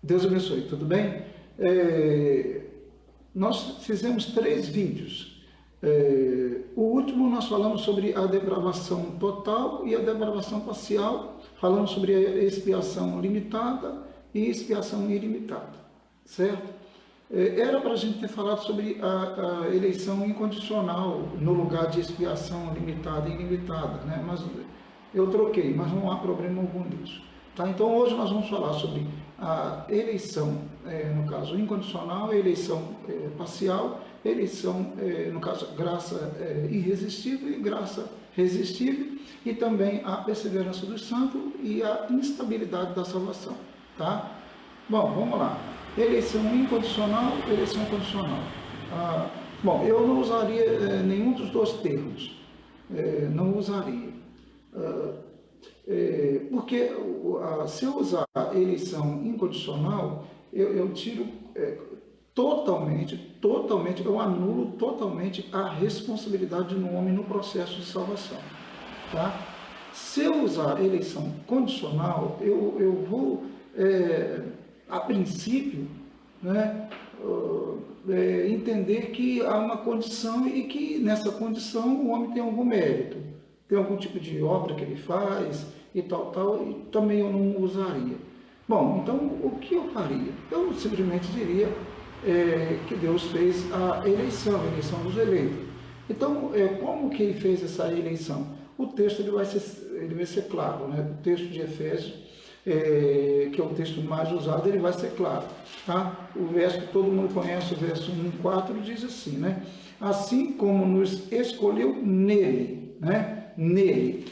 Deus abençoe, tudo bem? Nós fizemos 3 vídeos. O último nós falamos sobre a depravação total e a depravação parcial, falamos sobre a expiação limitada e expiação ilimitada, certo? Era para a gente ter falado sobre a eleição incondicional no lugar de expiação limitada e ilimitada, né? Mas eu troquei, mas não há problema algum nisso. Tá? Então hoje nós vamos falar sobre a eleição, no caso incondicional, eleição parcial, eleição, no caso graça irresistível e graça resistível, e também a perseverança do santo e a instabilidade da salvação. Tá? Bom, vamos lá. Eleição incondicional, eleição condicional. Bom, eu não usaria nenhum dos dois termos. Não usaria. Porque se eu usar a eleição incondicional, eu tiro totalmente, eu anulo totalmente a responsabilidade do homem no processo de salvação. Tá? Se eu usar a eleição condicional, eu vou, a princípio, né, entender que há uma condição e que nessa condição o homem tem algum mérito, tem algum tipo de obra que ele faz e tal, e também eu não usaria. Bom, então o que eu faria? Eu simplesmente diria que Deus fez a eleição dos eleitos. Então, como que ele fez essa eleição? O texto ele vai ser claro, né? O texto de Efésios, que é o texto mais usado, ele vai ser claro. Tá? O verso que todo mundo conhece, o verso 1:4, diz assim, né? Assim como nos escolheu nele, né? Nele.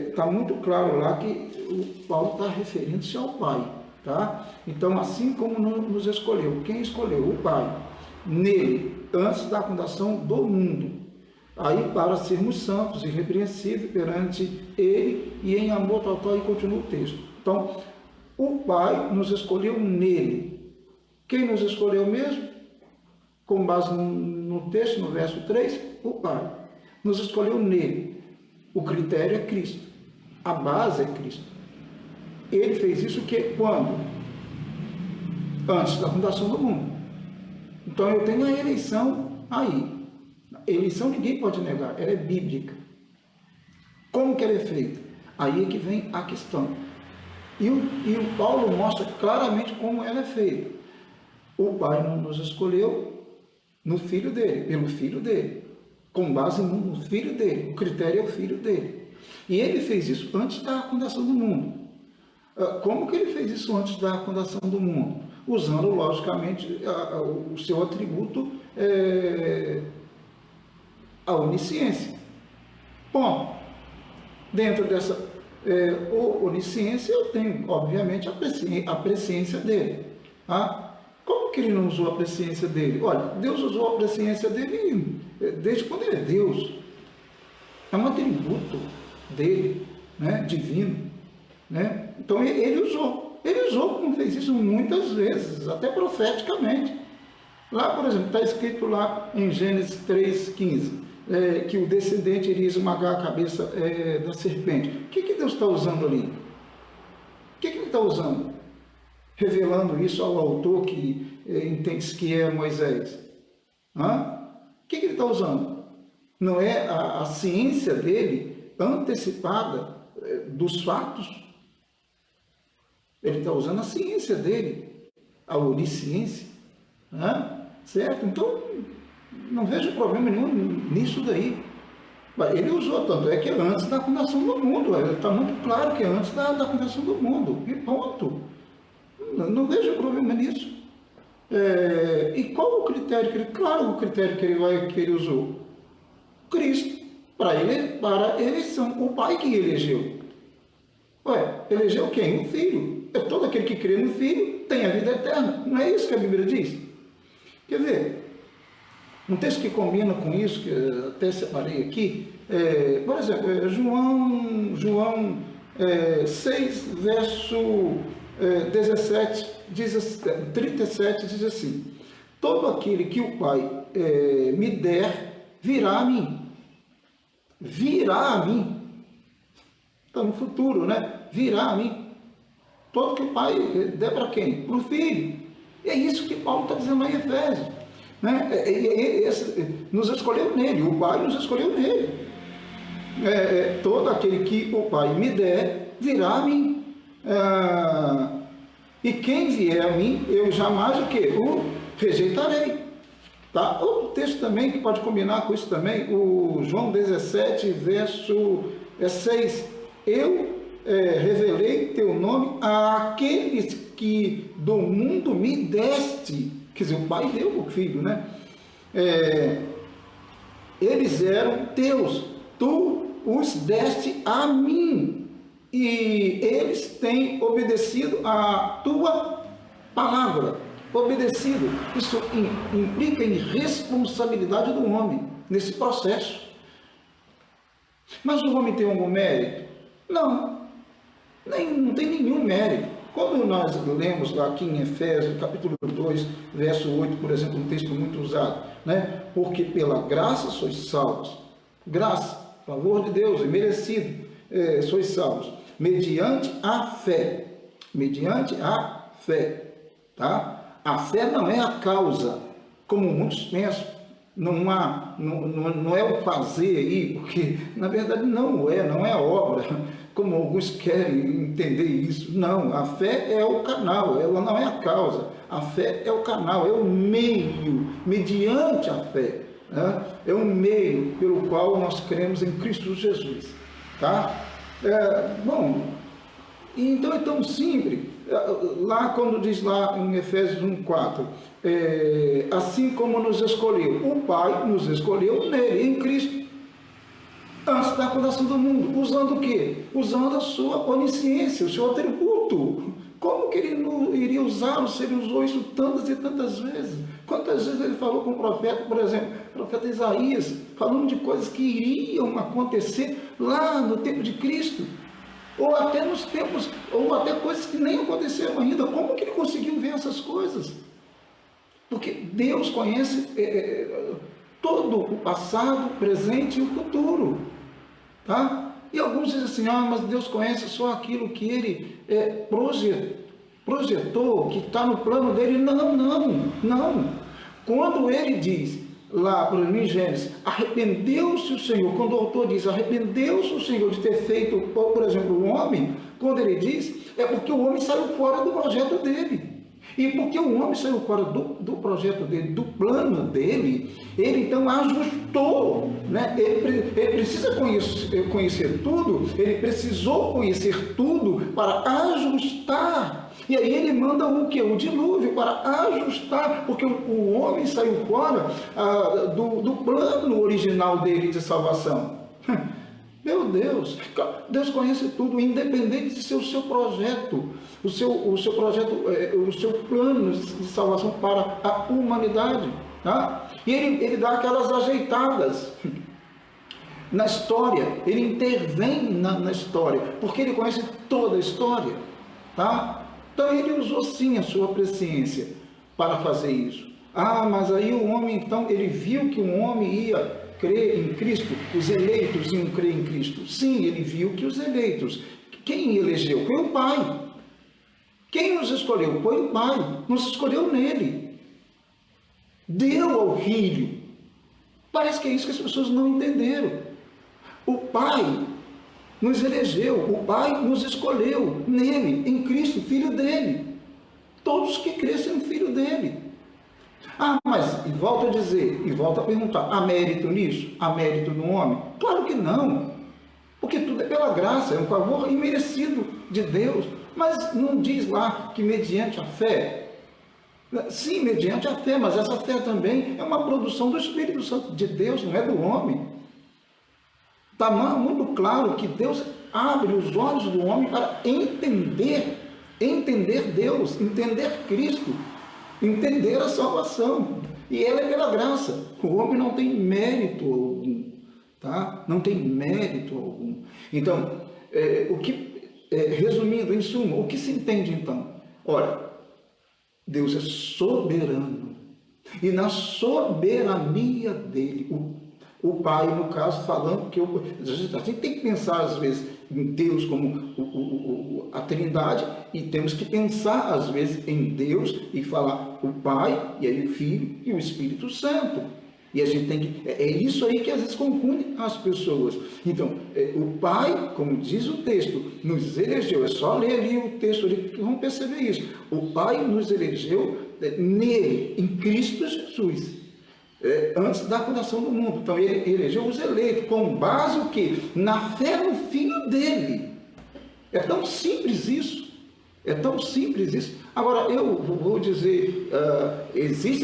Está muito claro lá que o Paulo está referindo-se ao Pai. Tá? Então, assim como nos escolheu, quem escolheu? O Pai. Nele, antes da fundação do mundo. Aí, para sermos santos e irrepreensíveis perante Ele e em amor total, e continua o texto. Então, o Pai nos escolheu nele. Quem nos escolheu mesmo? Com base no texto, no verso 3, o Pai. Nos escolheu nele. O critério é Cristo. A base é Cristo. Ele fez isso quando? Antes da fundação do mundo. Então eu tenho a eleição aí. A eleição ninguém pode negar, ela é bíblica. Como que ela é feita? Aí é que vem a questão. E o Paulo mostra claramente como ela é feita. O Pai não nos escolheu no Filho dele, pelo Filho dele, com base no Filho dele. O critério é o Filho dele. E ele fez isso antes da fundação do mundo. Como que ele fez isso antes da fundação do mundo? Usando, logicamente, o seu atributo, a onisciência. Bom, dentro dessa onisciência, eu tenho, obviamente, a presciência dele. Tá? Como que ele não usou a presciência dele? Olha, Deus usou a presciência dele desde quando ele é Deus. É um atributo dele, né, divino. Né? Então ele usou, como fez isso muitas vezes, até profeticamente. Lá, por exemplo, está escrito lá em Gênesis 3:15, que o descendente iria esmagar a cabeça da serpente. O que Deus está usando ali? O que ele está usando? Revelando isso ao autor que entende que é Moisés. O que ele está usando? Não é a ciência dele antecipada dos fatos? Ele está usando a ciência dele, a onisciência, né? Certo? Então, não vejo problema nenhum nisso daí. Ele usou, tanto é que é antes da fundação do mundo, está muito claro que é antes da fundação do mundo, e ponto. Não vejo problema nisso. E qual o critério que ele... Claro, o critério que ele usou. Cristo, para a eleição, o Pai que elegeu. Elegeu quem? O Filho. Todo aquele que crê no Filho tem a vida eterna. Não é isso que a Bíblia diz? Quer ver? Um texto que combina com isso, que eu até separei aqui, por exemplo, João 6, verso 17, 37, diz assim: todo aquele que o Pai me der, virá a mim. Virá a mim. Então, no futuro, né? Virá a mim. todo que o pai der para quem? Para o filho. E é isso que Paulo está dizendo lá em Efésios. Né? Nos escolheu nele, o pai nos escolheu nele. Todo aquele que o pai me der, virá a mim. E quem vier a mim, eu jamais o quê? O rejeitarei. Tá? Outro texto também que pode combinar com isso também, o João 17, verso 6. Eu revelei teu nome àqueles que do mundo me deste. Quer dizer, o pai deu o filho, né? Eles eram teus, tu os deste a mim, e eles têm obedecido a tua palavra. Obedecido, isso implica em responsabilidade do homem nesse processo. Mas o homem tem algum mérito? Não, não tem nenhum mérito. Quando nós lemos lá aqui em Efésios, capítulo 2, verso 8, por exemplo, um texto muito usado, né? Porque pela graça sois salvos. Graça, favor de Deus, merecido, sois salvos. Mediante a fé. Mediante a fé. Tá? A fé não é a causa, como muitos pensam. Não é o fazer aí, porque na verdade não é a obra, como alguns querem entender isso. Não, a fé é o canal, ela não é a causa. A fé é o canal, é o meio, mediante a fé. Né? É o meio pelo qual nós cremos em Cristo Jesus. Tá? Bom, então é tão simples. Lá quando diz lá em Efésios 1,4, assim como nos escolheu, o Pai nos escolheu nele, em Cristo, antes da fundação do mundo, usando o quê? Usando a sua onisciência, o seu atributo. Como que ele não iria usá-lo se ele usou isso tantas e tantas vezes? Quantas vezes ele falou com o profeta, por exemplo, o profeta Isaías, falando de coisas que iriam acontecer lá no tempo de Cristo? Ou até nos tempos, ou até coisas que nem aconteceram ainda. Como que ele conseguiu ver essas coisas? Porque Deus conhece todo o passado, o presente e o futuro. Tá? E alguns dizem assim, mas Deus conhece só aquilo que ele projetou, que está no plano dele. Não. Quando ele diz, lá em Gênesis, arrependeu-se o Senhor, quando o autor diz, arrependeu-se o Senhor de ter feito, por exemplo, o homem, quando ele diz, é porque o homem saiu fora do projeto dele. E porque o homem saiu fora do projeto dele, do plano dele, ele então ajustou, né? Ele precisa conhecer tudo, ele precisou conhecer tudo para ajustar. E aí ele manda o quê? O dilúvio para ajustar, porque o homem saiu fora do plano original dele de salvação. Meu Deus, Deus conhece tudo, independente de ser o seu projeto, o seu projeto, o seu plano de salvação para a humanidade. Tá? E ele dá aquelas ajeitadas na história, ele intervém na história, porque ele conhece toda a história. Tá? Então ele usou sim a sua presciência para fazer isso. Mas aí o homem então, ele viu que um homem ia crer em Cristo, os eleitos iam crer em Cristo. Sim, ele viu que os eleitos, quem elegeu? Foi o Pai. Quem nos escolheu? Foi o Pai, nos escolheu nele. Deu ao Filho. Parece que é isso que as pessoas não entenderam. O Pai nos elegeu, o Pai nos escolheu nele, em Cristo, Filho dele. Todos que crescem no Filho dele. Mas, e volto a dizer, e volto a perguntar, há mérito nisso? Há mérito no homem? Claro que não, porque tudo é pela graça, é um favor imerecido de Deus, mas não diz lá que mediante a fé. Sim, mediante a fé, mas essa fé também é uma produção do Espírito Santo de Deus, não é do homem. Está muito claro que Deus abre os olhos do homem para entender Deus, entender Cristo, entender a salvação. E ela é pela graça. O homem não tem mérito algum. Tá? Não tem mérito algum. Então, resumindo, em suma, o que se entende então? Olha, Deus é soberano. E na soberania dele, o Pai, no caso, falando que a gente tem que pensar às vezes, em Deus como a Trindade, e temos que pensar, às vezes, em Deus e falar o Pai, e aí o Filho e o Espírito Santo. E a gente tem que... É isso aí que às vezes confunde as pessoas. Então, o Pai, como diz o texto, nos elegeu. É só ler ali o texto ali que vão perceber isso. O Pai nos elegeu nele, em Cristo Jesus, antes da fundação do mundo. Então, ele elegeu os eleitos, com base o quê? Na fé no Filho dele. É tão simples isso. É tão simples isso. Agora, eu vou dizer, existe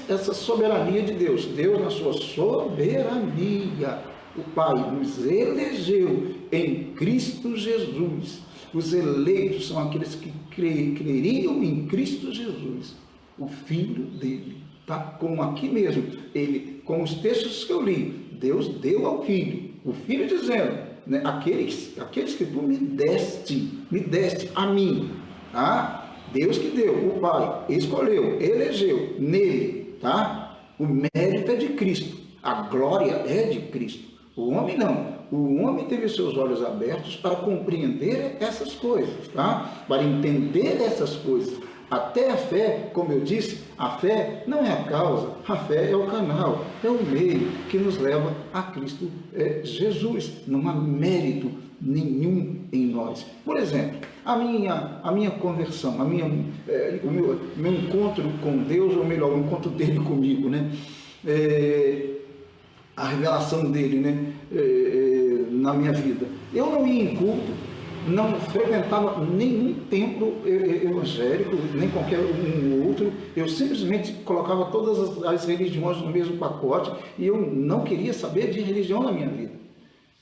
essa soberania de Deus. Deus, na sua soberania, o Pai nos elegeu em Cristo Jesus. Os eleitos são aqueles que creriam em Cristo Jesus, o Filho dele. Tá? Como aqui mesmo, com os textos que eu li, Deus deu ao Filho, o Filho dizendo, né, aqueles que tu me deste a mim, tá? Deus que deu, o Pai escolheu, elegeu nele, tá? O mérito é de Cristo, a glória é de Cristo. O homem não. O homem teve seus olhos abertos para compreender essas coisas, tá? Para entender essas coisas. Até a fé, como eu disse, a fé não é a causa, a fé é o canal, é o meio que nos leva a Cristo Jesus. Não há mérito nenhum em nós. Por exemplo, a minha conversão, o meu encontro com Deus, ou melhor, o encontro dele comigo, né? A revelação dele, né? Na minha vida. Eu não ia em culto, não frequentava nenhum templo evangélico, nem qualquer um outro. Eu simplesmente colocava todas as religiões no mesmo pacote e eu não queria saber de religião na minha vida,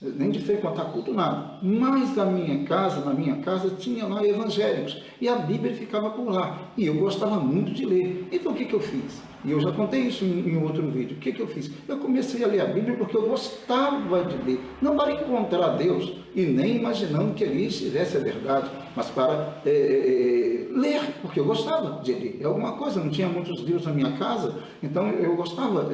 nem de frequentar culto, nada. Mas na minha casa tinha lá evangélicos e a Bíblia ficava por lá e eu gostava muito de ler. Então o que eu fiz? E eu já contei isso em outro vídeo. O que eu fiz? Eu comecei a ler a Bíblia porque eu gostava de ler, não para encontrar Deus e nem imaginando que ali estivesse a verdade, mas para ler, porque eu gostava de ler. É alguma coisa, não tinha muitos livros na minha casa, então eu gostava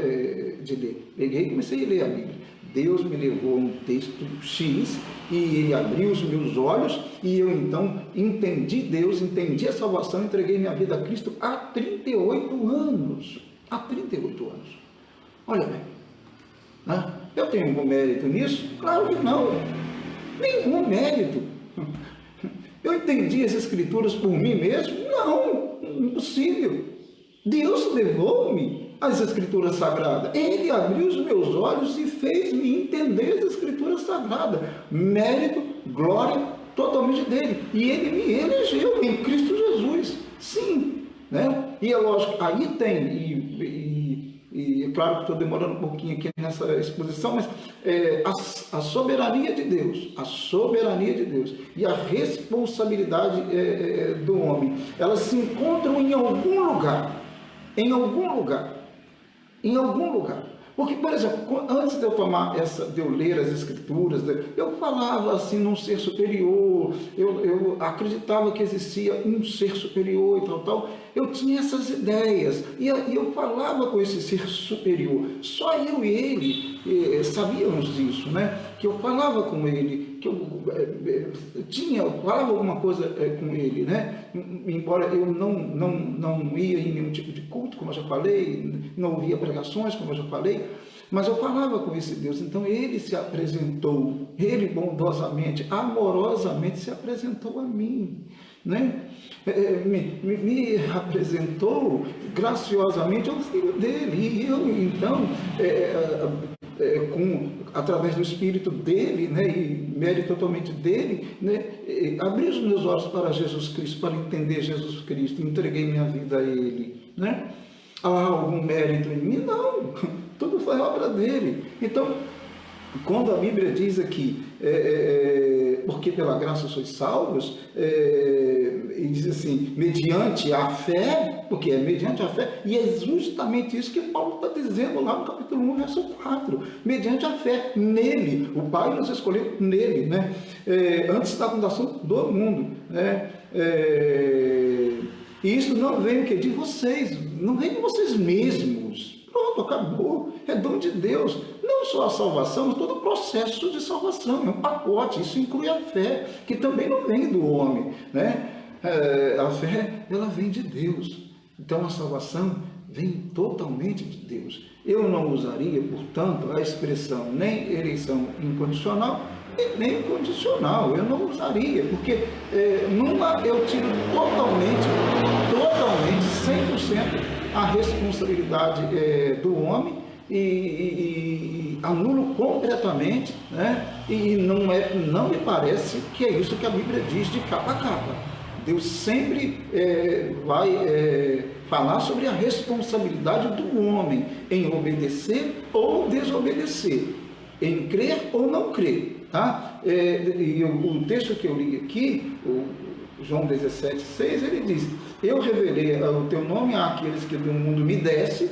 de ler. Peguei e comecei a ler a Bíblia. Deus me levou a um texto X e ele abriu os meus olhos e eu então entendi Deus, entendi a salvação, entreguei minha vida a Cristo há 38 anos. Há 38 anos. Olha bem, né? Eu tenho algum mérito nisso? Claro que não. Nenhum mérito. Eu entendi as Escrituras por mim mesmo? Não, impossível. Deus levou-me às Escrituras Sagradas. Ele abriu os meus olhos e fez-me entender as Escrituras Sagradas. Mérito, glória, totalmente dele. E ele me elegeu em Cristo Jesus. Sim, né? E é lógico, aí tem, e é claro que estou demorando um pouquinho aqui nessa exposição, mas a soberania de Deus, e a responsabilidade do homem, elas se encontram em algum lugar. Porque, por exemplo, antes de eu ler as Escrituras, eu falava assim num ser superior, eu acreditava que existia um ser superior e tal. Eu tinha essas ideias, e eu falava com esse ser superior. Só eu e ele sabíamos disso, né? Que eu falava com ele, que eu falava alguma coisa com ele, né? Embora eu não ia em nenhum tipo de culto, como eu já falei, não ouvia pregações, como eu já falei, mas eu falava com esse Deus. Então ele se apresentou, ele bondosamente, amorosamente se apresentou a mim, né? Me apresentou graciosamente ao filho dele, e eu então através do Espírito dele, né, e mérito totalmente dele, né, abri os meus olhos para Jesus Cristo, para entender Jesus Cristo, entreguei minha vida a ele, né? Há algum mérito em mim? Não, tudo foi obra dele. Então, quando a Bíblia diz aqui, porque pela graça sois salvos, e diz assim, mediante a fé, porque é mediante a fé, e é justamente isso que Paulo está dizendo lá no capítulo 1, verso 4, mediante a fé nele, o Pai nos escolheu nele, né? Antes da fundação do mundo, né? E isso não vem o que? De vocês, não vem de vocês mesmos, Pronto, acabou. É dom de Deus. Não só a salvação, mas todo o processo de salvação. É um pacote. Isso inclui a fé, que também não vem do homem, né? A fé, ela vem de Deus. Então a salvação vem totalmente de Deus. Eu não usaria, portanto, a expressão nem eleição incondicional e nem condicional. Eu não usaria, porque numa eu tiro totalmente, 100% a responsabilidade do homem e anulo completamente, né? E não me parece que é isso que a Bíblia diz de capa a capa. Deus sempre vai falar sobre a responsabilidade do homem em obedecer ou desobedecer, em crer ou não crer. Tá? E o texto que eu li aqui, o João 17,6, ele diz: eu revelei o teu nome àqueles que do mundo me desse,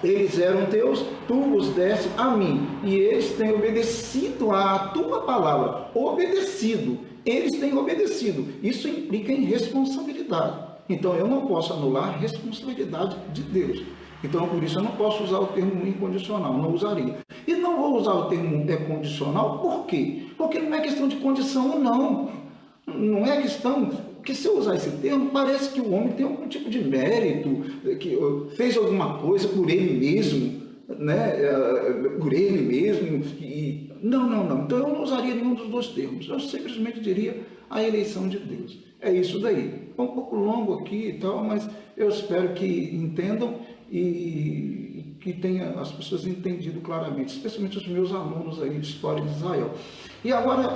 eles eram teus, tu os deste a mim, e eles têm obedecido à tua palavra. Obedecido, eles têm obedecido. Isso implica em responsabilidade. Então eu não posso anular a responsabilidade de Deus. Então por isso eu não posso usar o termo incondicional, não usaria. E não vou usar o termo condicional, por quê? Porque não é questão de condição ou não. Não é questão, porque se eu usar esse termo, parece que o homem tem algum tipo de mérito, que fez alguma coisa por ele mesmo, né? Por ele mesmo. Não. Então eu não usaria nenhum dos dois termos. Eu simplesmente diria a eleição de Deus. É isso daí. É um pouco longo aqui e tal, mas eu espero que entendam e que tenha as pessoas entendido claramente, especialmente os meus alunos aí de História de Israel. E agora,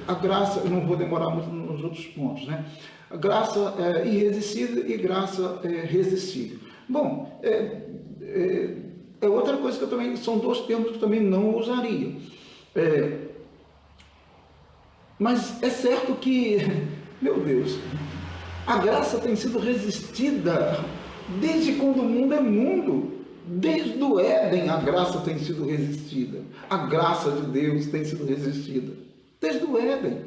a graça, eu não vou demorar muito nos outros pontos, né? A graça irresistível e graça resistível. Bom, outra coisa que eu também, são dois termos que eu também não usaria. Mas é certo que, meu Deus, a graça tem sido resistida desde quando o mundo é mundo. Desde o Éden a graça tem sido resistida. A graça de Deus tem sido resistida. Desde o Éden.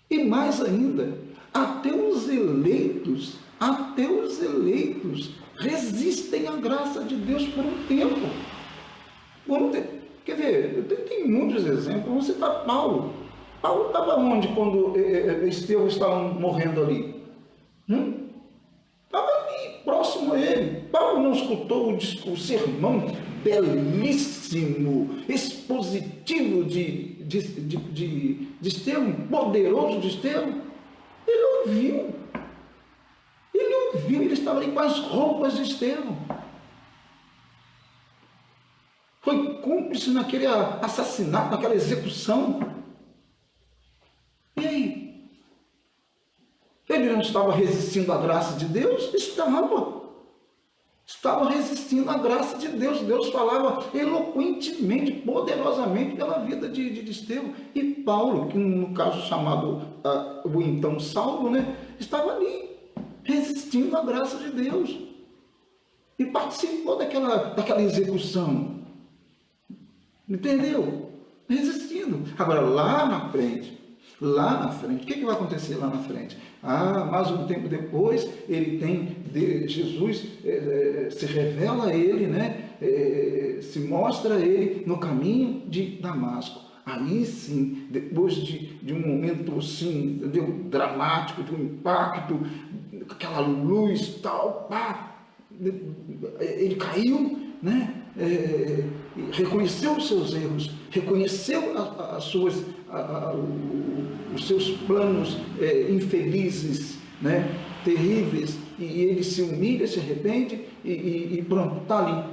E mais ainda, até os eleitos resistem à graça de Deus por um tempo. Quer ver, tem muitos exemplos. Vamos citar Paulo. Paulo estava onde quando Estevão estava morrendo ali? Estava ali, próximo a ele. Paulo não escutou o sermão belíssimo, expositivo de Estevão, poderoso de Estevão? Ele ouviu, ele estava ali com as roupas de Estevão. Foi cúmplice naquele assassinato, naquela execução. E aí? Ele não estava resistindo à graça de Deus? Estava resistindo à graça de Deus. Deus falava eloquentemente, poderosamente pela vida de Estevão. E Paulo, que no caso chamado o então Saulo, né, estava ali, resistindo à graça de Deus. E participou daquela execução. Entendeu? Resistindo. Agora, lá na frente, o que vai acontecer lá na frente? Mais um tempo depois, Jesus se revela a ele, né? Se mostra a ele no caminho de Damasco. Aí sim, depois de um momento assim, entendeu? Dramático, de um impacto, aquela luz tal, ele caiu, né? Reconheceu os seus erros, reconheceu os seus planos infelizes, né? Terríveis, e ele se humilha, se arrepende e pronto, está ali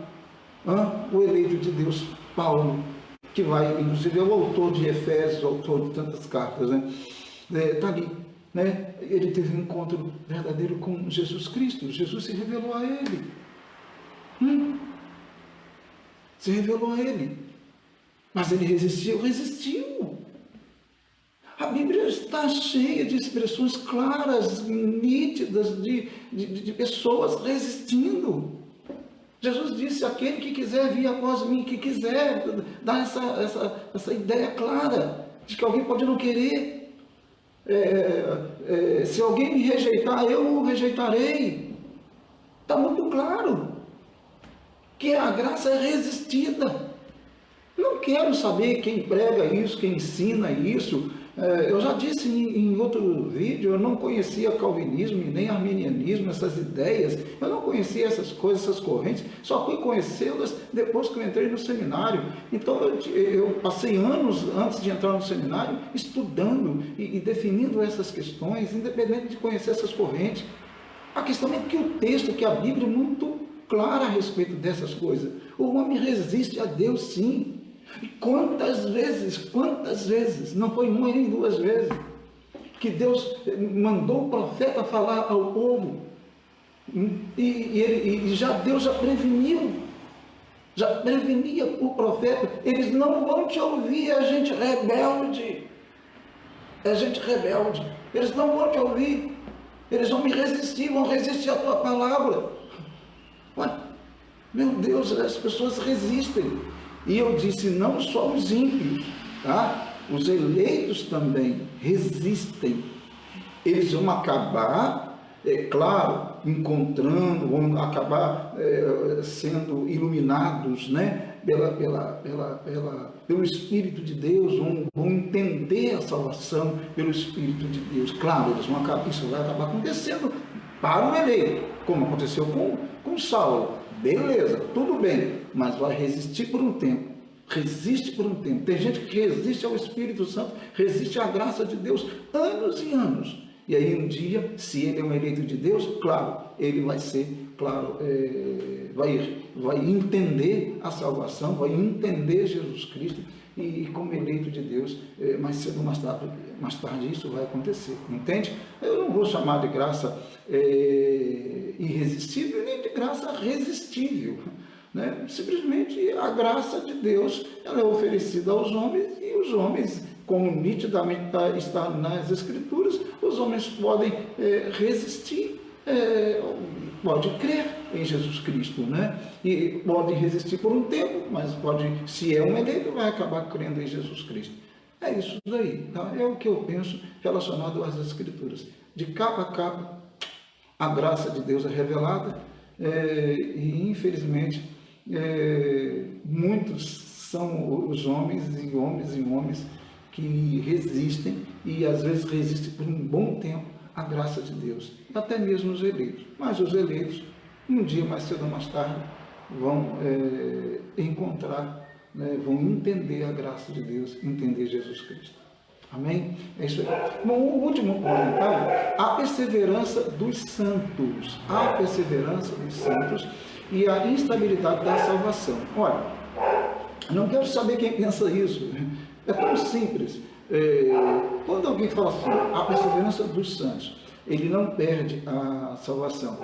o eleito de Deus, Paulo, que vai, inclusive é o autor de Efésios, o autor de tantas cartas, né? Está ali, né? Ele teve um encontro verdadeiro com Jesus Cristo. Jesus se revelou a ele. Se revelou a ele. Mas ele resistiu. A Bíblia está cheia de expressões claras, nítidas, de pessoas resistindo. Jesus disse: aquele que quiser vir após mim, que quiser, dar essa ideia clara de que alguém pode não querer. Se alguém me rejeitar, eu o rejeitarei. Está muito claro. que a graça é resistida. Não quero saber quem prega isso, quem ensina isso. Eu já disse em outro vídeo, eu não conhecia calvinismo e nem arminianismo, essas ideias. Eu não conhecia essas coisas, essas correntes. Só fui conhecê-las depois que eu entrei no seminário. Então eu passei anos antes de entrar no seminário estudando e definindo essas questões, independente de conhecer essas correntes. A questão é que o texto, que a Bíblia é muito clara a respeito dessas coisas. O homem resiste a Deus, sim. E quantas vezes, não foi uma nem duas vezes, que Deus mandou o profeta falar ao povo, e Deus já preveniu, já prevenia o profeta: eles não vão te ouvir, é gente rebelde, eles não vão te ouvir, eles vão me resistir, vão resistir à tua palavra. Mas, meu Deus, as pessoas resistem. E eu disse, não só os ímpios, tá? Os eleitos também resistem. Eles vão acabar, claro, encontrando, vão acabar sendo iluminados, né? Pelo Espírito de Deus, vão entender a salvação pelo Espírito de Deus. Claro, isso vai acabar acontecendo para o eleito, como aconteceu com Saulo. Beleza, tudo bem, mas vai resistir por um tempo. Resiste por um tempo. Tem gente que resiste ao Espírito Santo, resiste à graça de Deus anos e anos. E aí um dia, se ele é um eleito de Deus, claro, ele vai ser, claro, vai entender a salvação, vai entender Jesus Cristo, e como eleito de Deus, mais cedo ou mais tarde isso vai acontecer, entende? Eu não vou chamar de graça irresistível, nem de graça resistível, né? Simplesmente a graça de Deus, ela é oferecida aos homens, e os homens, como nitidamente está nas Escrituras, os homens podem resistir, pode crer em Jesus Cristo, né? E pode resistir por um tempo, mas se é um eleito, vai acabar crendo em Jesus Cristo. É isso daí, tá? É o que eu penso relacionado às Escrituras. De capa a capa, a graça de Deus é revelada, e infelizmente muitos são os homens que resistem, e às vezes resistem por um bom tempo à graça de Deus, até mesmo os eleitos. Mas os eleitos, um dia mais cedo ou mais tarde, vão encontrar, né, vão entender a graça de Deus, entender Jesus Cristo. Amém? É isso aí. Bom, o último comentário: a perseverança dos santos. A perseverança dos santos e a instabilidade da salvação. Olha, não quero saber quem pensa isso. É tão simples. Quando alguém fala assim, a perseverança dos santos, ele não perde a salvação.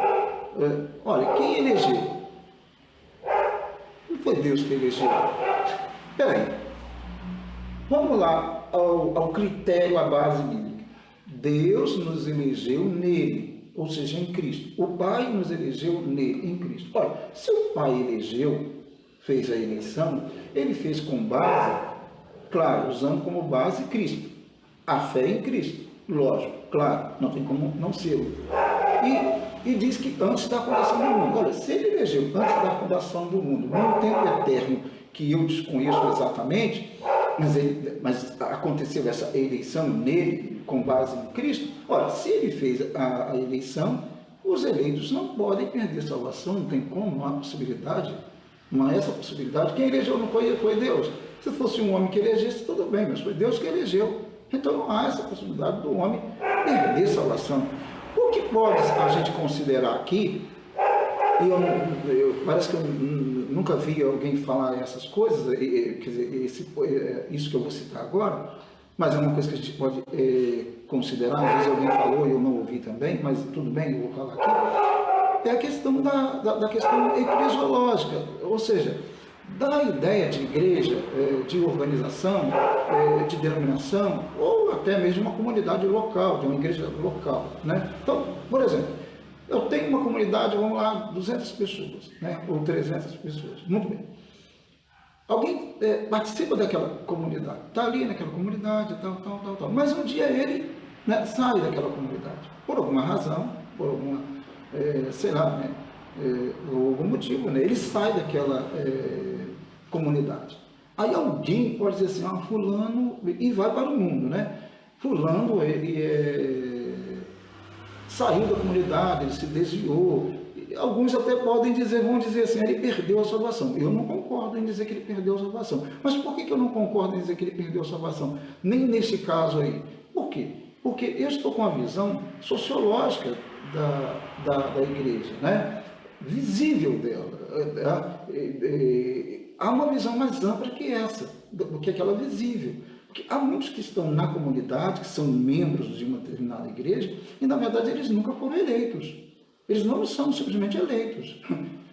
Olha, quem elegeu? Não foi Deus que elegeu. Peraí. Vamos lá ao critério, à base bíblica. Deus nos elegeu nele, ou seja, em Cristo. O Pai nos elegeu nele, em Cristo. Olha, se o Pai elegeu, fez a eleição, ele fez com base, claro, usando como base Cristo. A fé em Cristo. Lógico, claro, não tem como não ser. E diz que antes da fundação do mundo. Olha, se ele elegeu antes da fundação do mundo, num tempo eterno que eu desconheço exatamente, mas aconteceu essa eleição nele com base em Cristo. Olha, se ele fez a eleição, os eleitos não podem perder salvação, não tem como, não há possibilidade. Não há essa possibilidade. Quem elegeu não foi Deus. Se fosse um homem que elegesse, tudo bem, mas foi Deus que elegeu. Então não há essa possibilidade do homem perder salvação. O que pode a gente considerar aqui, parece que eu nunca vi alguém falar essas coisas, quer dizer, isso que eu vou citar agora, mas é uma coisa que a gente pode considerar. Às vezes alguém falou e eu não ouvi também, mas tudo bem, eu vou falar aqui. É a questão da questão eclesiológica, ou seja, da ideia de igreja, de organização, de denominação, ou até mesmo de uma comunidade local, de uma igreja local, né? Então, por exemplo, eu tenho uma comunidade, vamos lá, 200 pessoas, né? Ou 300 pessoas, muito bem. Alguém participa daquela comunidade, está ali naquela comunidade, tal, mas um dia ele, né, sai daquela comunidade, por alguma razão, por alguma, sei lá, né? por algum motivo, né? Ele sai daquela comunidade. Aí alguém pode dizer assim, fulano, e vai para o mundo, né? Fulano, ele saiu da comunidade, ele se desviou. Alguns até podem dizer, vão dizer assim, ele perdeu a salvação. Eu não concordo em dizer que ele perdeu a salvação. Mas por que eu não concordo em dizer que ele perdeu a salvação? Nem nesse caso aí. Por quê? Porque eu estou com a visão sociológica da igreja, né? Visível dela. Há uma visão mais ampla que essa, do que aquela visível. Porque há muitos que estão na comunidade, que são membros de uma determinada igreja, e na verdade eles nunca foram eleitos. Eles não são simplesmente eleitos.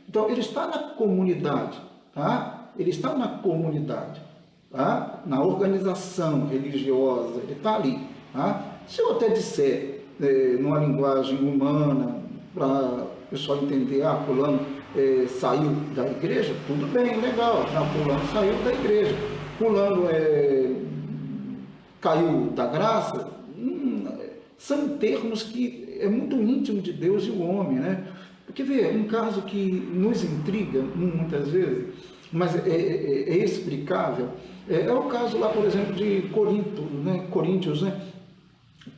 Então ele está na comunidade, tá? Ele está na comunidade, tá? Na organização religiosa, ele está ali. Tá? Se eu até disser, numa linguagem humana, para o pessoal entender, fulano saiu da igreja, tudo bem, legal, fulano saiu da igreja, fulano caiu da graça, são termos que é muito íntimo de Deus e o homem, né? Porque, vê, um caso que nos intriga muitas vezes, mas é explicável, é o caso lá, por exemplo, de Coríntios, né?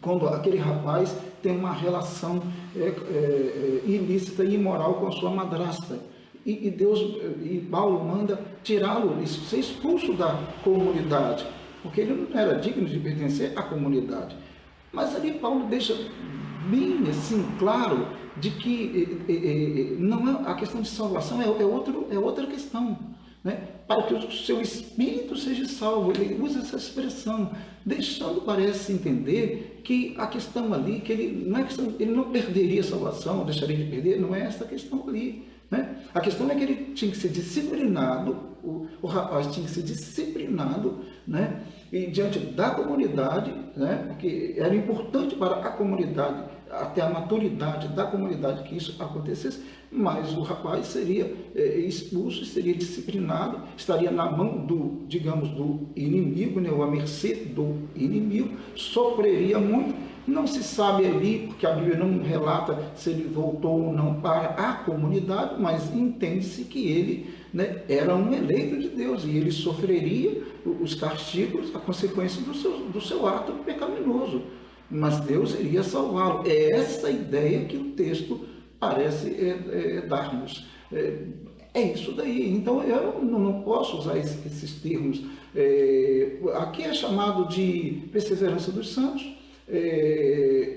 Quando aquele rapaz tem uma relação ilícita e imoral com a sua madrasta. E Paulo manda tirá-lo, ser expulso da comunidade, porque ele não era digno de pertencer à comunidade. Mas ali Paulo deixa bem assim claro de que não é a questão de salvação, é outra questão, né? Para que o seu espírito seja salvo. Ele usa essa expressão, deixando, parece entender que a questão ali, que ele não perderia a salvação, deixaria de perder, não é essa a questão ali, né? A questão é que ele tinha que ser disciplinado, o rapaz tinha que ser disciplinado, né? E diante da comunidade, né? Porque era importante para a comunidade, até a maturidade da comunidade que isso acontecesse, mas o rapaz seria expulso, seria disciplinado, estaria na mão do inimigo, né, ou à mercê do inimigo, sofreria muito. Não se sabe ali, porque a Bíblia não relata se ele voltou ou não para a comunidade, mas entende-se que ele, né, era um eleito de Deus e ele sofreria os castigos, a consequência do seu ato pecaminoso. Mas Deus iria salvá-lo. É essa ideia que o texto parece dar-nos. É isso daí. Então, eu não posso usar esses termos. Aqui é chamado de perseverança dos santos,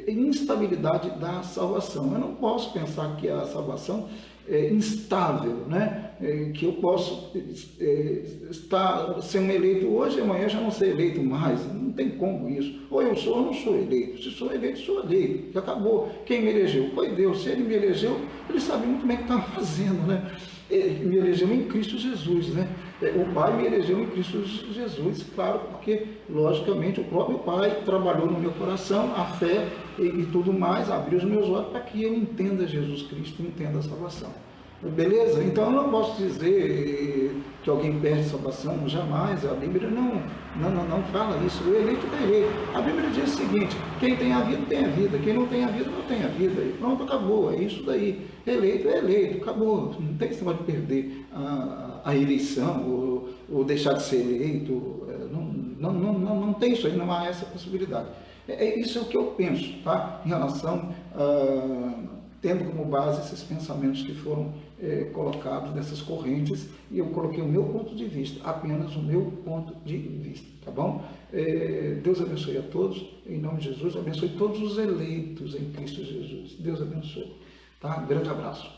instabilidade da salvação. Eu não posso pensar que a salvação é instável, né? Que eu posso estar sendo eleito hoje e amanhã já não ser eleito mais. Não tem como isso. Ou eu sou ou não sou eleito. Se sou eleito, sou eleito. Já acabou. Quem me elegeu? Foi Deus. Se ele me elegeu, ele sabe muito bem o que está fazendo, né? Ele me elegeu em Cristo Jesus, né? O Pai me elegeu em Cristo Jesus, claro, porque, logicamente, o próprio Pai trabalhou no meu coração, a fé e tudo mais, abriu os meus olhos para que eu entenda Jesus Cristo, entenda a salvação. Beleza? Então, eu não posso dizer que alguém perde a salvação, jamais. A Bíblia não fala isso. O eleito é eleito. A Bíblia diz o seguinte: quem tem a vida, tem a vida. Quem não tem a vida, não tem a vida. E pronto, acabou. É isso daí. Eleito é eleito. Acabou. Não tem questão de perder a eleição ou deixar de ser eleito. Não tem isso aí. Não há essa possibilidade. Isso é o que eu penso, tá? Em relação tendo como base esses pensamentos que foram colocados nessas correntes, e eu coloquei o meu ponto de vista, apenas o meu ponto de vista, tá bom? Deus abençoe a todos, em nome de Jesus, abençoe todos os eleitos em Cristo Jesus. Deus abençoe, tá? Um grande abraço.